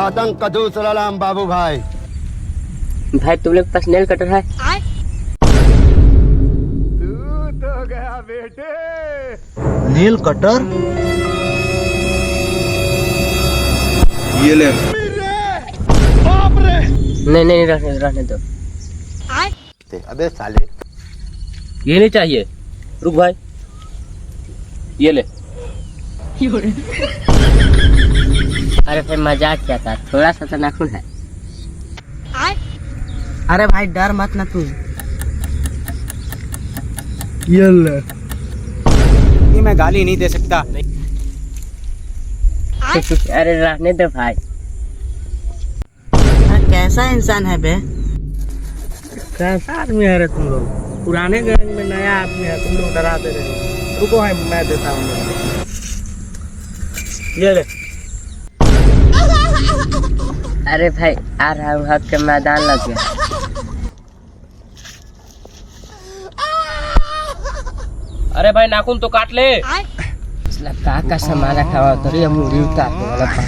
आतंक कदू सलाम बाबू भाई। भाई तुम लोग के पास नेल कटर है? तू तो गया बेटे। नील कटर? ये ले। नहीं नहीं रहने दो। अबे साले, ये नहीं चाहिए, रुक भाई, ये ले। अरे भाई मजाक क्या था, थोड़ा सा तो नाखून है। अरे भाई डर मत ना तू। ये ले। ये मैं गाली नहीं दे सकता। अरे रहने दो भाई। कैसा इंसान है बे? कैसा आदमी है रे तुम लोग? पुराने गैंग में नया आदमी है, तुम लोग डरा दे रहे हो। रुको है, मैं देता हूँ। ये ले। अरे भाई आ रहा हूँ, हाथ का मैदान लग गया। अरे भाई नाखून तो काट ले। इसलिए का सामान रखा हुआ तो ये मुड़ी उतारने वाला था।